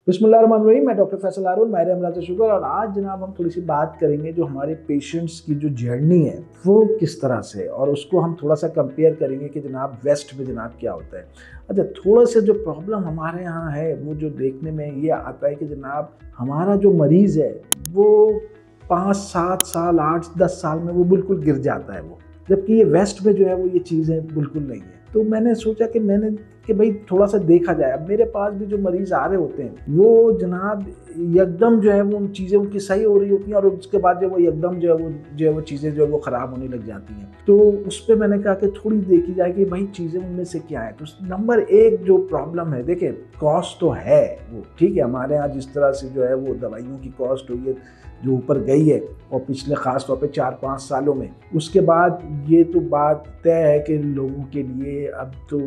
बिस्मिल्लाहिर्रहमानिर्रहीम। मैं डॉक्टर फैसल हारून, माहिर अमराज शुगर। और आज जनाब हम थोड़ी सी बात करेंगे जो हमारे पेशेंट्स की जो जर्नी है वो किस तरह से, और उसको हम थोड़ा सा कंपेयर करेंगे कि जनाब वेस्ट में जनाब क्या होता है। अच्छा, थोड़ा सा जो प्रॉब्लम हमारे यहाँ है वो जो देखने में ये आता है कि जनाब हमारा जो मरीज़ है वो 5-7 साल 8-10 साल में वो बिल्कुल गिर जाता है वो, जबकि ये वेस्ट में जो है वो ये चीज़ें बिल्कुल नहीं है। तो मैंने सोचा कि भाई थोड़ा सा देखा जाए। अब मेरे पास भी जो मरीज़ आ रहे होते हैं वो जनाब एकदम जो है वो उन चीज़ें उनकी सही हो रही होती हैं, और उसके बाद जो वो एकदम जो है वो चीज़ें जो है वो ख़राब होने लग जाती हैं। तो उस पर मैंने कहा कि थोड़ी देखी जाए कि भाई चीज़ें उनमें से क्या है। तो नंबर एक जो प्रॉब्लम है, देखिए कॉस्ट तो है वो ठीक है, हमारे यहाँ जिस तरह से जो है वो दवाइयों की कॉस्ट हुई है जो ऊपर गई है, और पिछले ख़ास तौर पे 4-5 सालों में, उसके बाद ये तो बात तय है कि लोगों के लिए, अब तो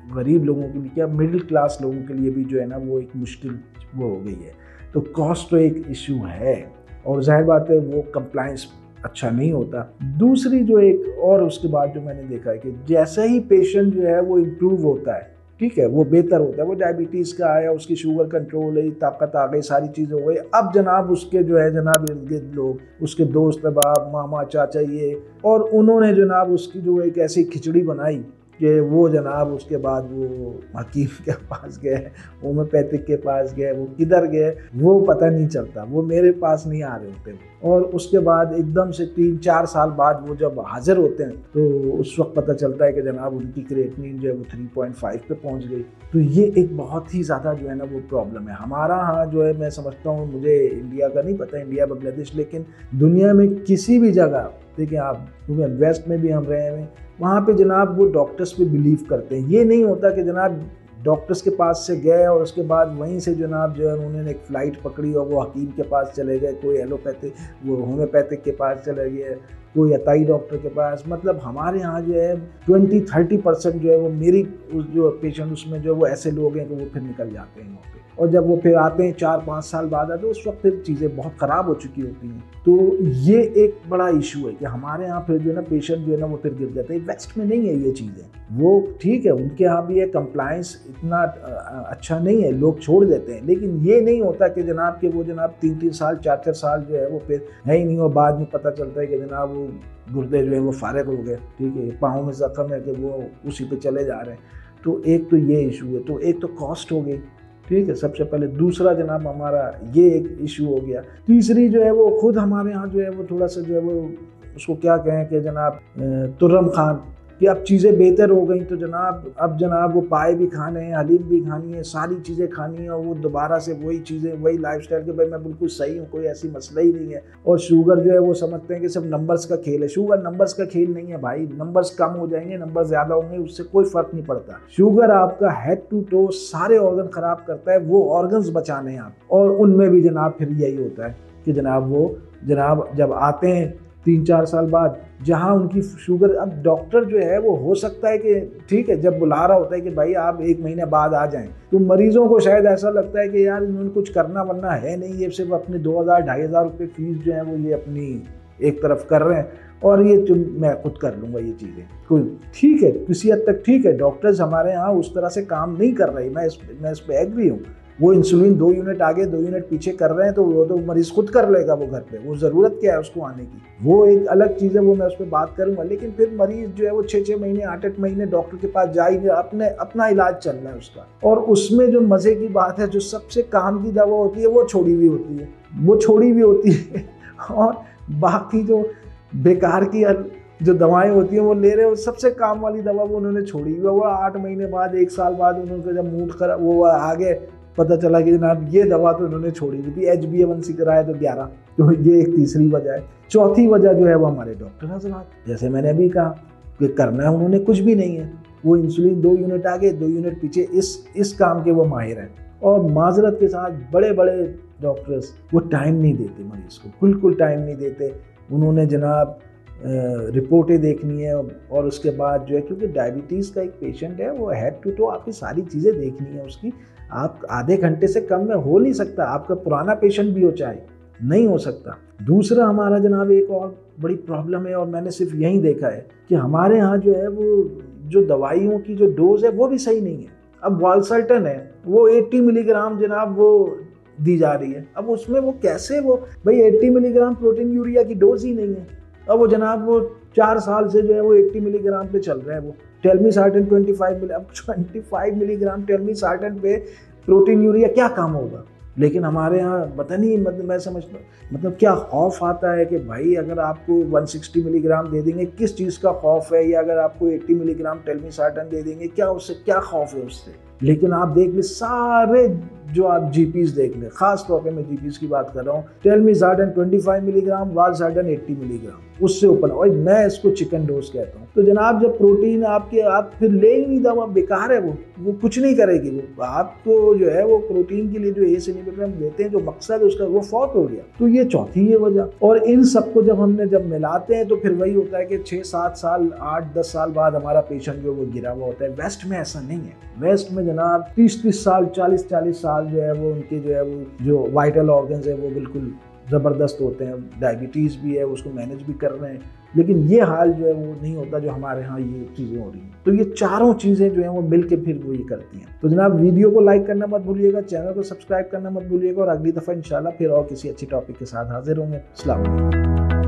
गरीब लोगों के लिए क्या, मिडिल क्लास लोगों के लिए भी जो है ना वो एक मुश्किल वो हो गई है। तो कॉस्ट तो एक इशू है, और जाहिर बात है वो कंप्लायंस अच्छा नहीं होता। दूसरी जो एक और उसके बाद जो मैंने देखा है कि जैसे ही पेशेंट जो है वो इम्प्रूव होता है, ठीक है, वो बेहतर होता है, वो डायबिटीज़ का आया, उसकी शुगर कंट्रोल है, ताकत आ गई, सारी चीज़ें हो गई। अब जनाब उसके जो है जनाब इर्द गिर्द लोग, उसके दोस्त अहबाब, मामा चाचा ये, और उन्होंने जनाब उसकी जो एक ऐसी खिचड़ी बनाई कि वो जनाब उसके बाद वो हकीम के पास गए, होम्योपैथिक के पास गए, वो किधर गए वो पता नहीं चलता, वो मेरे पास नहीं आ रहे होते। और उसके बाद एकदम से 3-4 साल बाद वो जब हाजिर होते हैं तो उस वक्त पता चलता है कि जनाब उनकी क्रिएटिनिन जो है वो 3.5 पे पहुंच गई। तो ये एक बहुत ही ज़्यादा जो है ना वो प्रॉब्लम है हमारा यहाँ जो है। मैं समझता हूँ, मुझे इंडिया का नहीं पता, इंडिया बांग्लादेश, लेकिन दुनिया में किसी भी जगह देखिए आप, वेस्ट में भी हम रहे हैं, वहाँ पे जनाब वो डॉक्टर्स पे बिलीव करते हैं। ये नहीं होता कि जनाब डॉक्टर्स के पास से गए और उसके बाद वहीं से जनाब जो है उन्होंने एक फ़्लाइट पकड़ी और वो हकीम के पास चले गए, कोई एलोपैथिक वो होम्योपैथिक के पास चले गए, कोई अताई डॉक्टर के पास। मतलब हमारे यहाँ जो है 20-30% जो है वो मेरी उस जो पेशेंट उसमें जो है वो ऐसे लोग हैं कि वो फिर निकल जाते हैं वहाँ पे, और जब वो फिर आते हैं 4-5 साल बाद आते हैं, उस वक्त फिर चीज़ें बहुत ख़राब हो चुकी होती हैं। तो ये एक बड़ा इशू है कि हमारे यहाँ फिर जो है ना पेशेंट जो है ना वो फिर गिर जाते हैं। वेस्ट में नहीं है ये चीज़ें, वो ठीक है, उनके यहाँ भी है, कंप्लायंस इतना अच्छा नहीं है, लोग छोड़ देते हैं। लेकिन ये नहीं होता कि जनाब के वो जनाब 3-3 साल 4-4 साल जो है वो फिर है ही नहीं, और बाद में पता चलता है कि जनाब वो गुर्दे जो है वो फारिग हो गए, ठीक है, पाँव में जख्म है कि वो उसी पे चले जा रहे हैं। तो एक तो ये इशू है, तो एक तो कॉस्ट हो गई, ठीक है, सबसे पहले। दूसरा जनाब हमारा ये एक इशू हो गया। तीसरी जो है वो खुद हमारे यहाँ जो है वो थोड़ा सा जो है वो उसको क्या कहें कि जनाब तुर्रम खान, कि अब चीज़ें बेहतर हो गई तो जनाब अब जनाब वो पाए भी खाने हैं, हलीम भी खानी है, सारी चीज़ें खानी है, और वो दोबारा से वही चीज़ें वही लाइफस्टाइल के भाई मैं बिल्कुल सही हूँ, कोई ऐसी मसला ही नहीं है। और शुगर जो है वो समझते हैं कि सिर्फ नंबर्स का खेल है। शुगर नंबर्स का खेल नहीं है भाई, नंबर्स कम हो जाएंगे, नंबर ज़्यादा होंगे, उससे कोई फ़र्क नहीं पड़ता। शुगर आपका हेड टू टो सारे ऑर्गन ख़राब करता है, वो ऑर्गन्स बचाने हैं आप, और उनमें भी जनाब फिर यही होता है कि जनाब वो जनाब जब आते हैं 3-4 साल बाद, जहाँ उनकी शुगर, अब डॉक्टर जो है वो हो सकता है कि ठीक है जब बुला रहा होता है कि भाई आप 1 महीने बाद आ जाएं, तो मरीजों को शायद ऐसा लगता है कि यार इन्होंने कुछ करना वरना है नहीं, ये सिर्फ अपने 2,000-2,500 रुपये फीस जो है वो ये अपनी एक तरफ कर रहे हैं, और ये मैं खुद कर लूँगा ये चीज़ें। कोई ठीक है, किसी हद तक ठीक है, डॉक्टर्स हमारे यहाँ उस तरह से काम नहीं कर रहे, मैं इस पर एग्री हूँ। वो इंसुलिन 2 यूनिट आगे 2 यूनिट पीछे कर रहे हैं, तो वो तो मरीज़ खुद कर लेगा वो घर पे, वो ज़रूरत क्या है उसको आने की, वो एक अलग चीज़ है, वो मैं उस पर बात करूँगा। लेकिन फिर मरीज़ जो है वो 6-6 महीने 8-8 महीने डॉक्टर के पास जाएंगे, अपना इलाज चल रहा है उसका, और उसमें जो मज़े की बात है, जो सबसे काम की दवा होती है वो छोड़ी हुई होती है, और बाकी जो बेकार की जो दवाएं होती हैं वो ले रहे हैं, सबसे काम वाली दवा वो उन्होंने छोड़ी हुई है। वो 8 महीने बाद 1 साल बाद उन्होंने जब मूड खराब वो आगे पता चला कि जनाब ये दवा तो उन्होंने छोड़ी हुई थी, HbA1c कराया तो 11। तो ये एक तीसरी वजह है। चौथी वजह जो है वो हमारे डॉक्टर हज़रात, जैसे मैंने अभी कहा कि करना है उन्होंने कुछ भी नहीं है, वो इंसुलिन 2 यूनिट आगे 2 यूनिट पीछे, इस काम के वो माहिर हैं। और माजरत के साथ बड़े बड़े डॉक्टर्स वो टाइम नहीं देते मरीज़ को, बिल्कुल टाइम नहीं देते। उन्होंने जनाब रिपोर्टें देखनी है, और उसके बाद जो है, क्योंकि डायबिटीज़ का एक पेशेंट है वो हेड टू टो आपकी सारी चीज़ें देखनी है उसकी, आप आधे घंटे से कम में हो नहीं सकता, आपका पुराना पेशेंट भी हो चाहे, नहीं हो सकता। दूसरा हमारा जनाब एक और बड़ी प्रॉब्लम है, और मैंने सिर्फ यही देखा है कि हमारे यहाँ जो है वो जो दवाइयों की जो डोज है वो भी सही नहीं है। अब वालसर्टन है वो 80 मिलीग्राम जनाब वो दी जा रही है। अब उसमें वो कैसे वो भाई 80 मिलीग्राम प्रोटीन यूरिया की डोज ही नहीं है। अब वो जनाब वो 4 साल से जो है वो 80 मिलीग्राम पे चल रहे हैं। वो टेलमिसार्टन 25 मिली, अब 25 मिलीग्राम टेलमिसार्टन पे प्रोटीन यूरिया क्या काम होगा। लेकिन हमारे यहाँ पता नहीं, मतलब मैं समझता मतलब क्या खौफ आता है कि भाई अगर आपको 160 मिलीग्राम दे देंगे, किस चीज़ का खौफ है, या अगर आपको 80 मिलीग्राम टेलमिसार्टन दे देंगे क्या उससे क्या खौफ है उससे। लेकिन आप देख ले सारे जो आप जीपीज देख ले, खास तौर पे मैं जीपीज की बात कर रहा हूँ, टेलमिसार्टन 25 मिलीग्राम, वालसर्टन 80 मिलीग्राम, उससे ऊपर। और मैं इसको चिकन डोज कहता हूँ। तो जनाब जब प्रोटीन आपके आप फिर ले ही नहीं, दवा बेकार है, वो कुछ नहीं करेगी। वो आपको जो है वो प्रोटीन के लिए जो एस इनहिबिटर हम देते हैं, जो मकसद है उसका, वो फौत हो गया। तो ये चौथी है वजह। और इन सबको जब मिलाते हैं तो फिर वही होता है कि 6-7 साल 8-10 साल बाद हमारा पेशेंट जो वो गिरा हुआ होता है। वेस्ट में ऐसा नहीं है। वेस्ट में जनाब 30-30 साल 40-40 साल जो है वो उनके जो है वो जो वाइटल ऑर्गन्स है वो बिल्कुल ज़बरदस्त होते हैं। डायबिटीज़ भी है, उसको मैनेज भी कर रहे हैं। लेकिन ये हाल जो है वो नहीं होता जो हमारे यहाँ ये चीज़ें हो रही हैं। तो ये चारों चीज़ें जो हैं वो मिल के फिर वो ये करती हैं। तो जनाब वीडियो को लाइक करना मत भूलिएगा, चैनल को सब्सक्राइब करना मत भूलिएगा, और अगली दफ़ा इंशाल्लाह फिर और किसी अच्छी टॉपिक के साथ हाजिर होंगे। अस्सलाम वालेकुम।